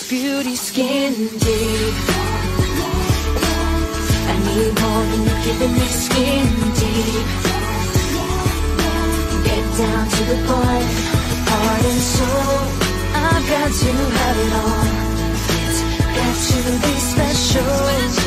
beauty skin deep. I need more than you're giving me skin deep. Get down to the point, heart and soul. I've got to have it all. It's got to be special.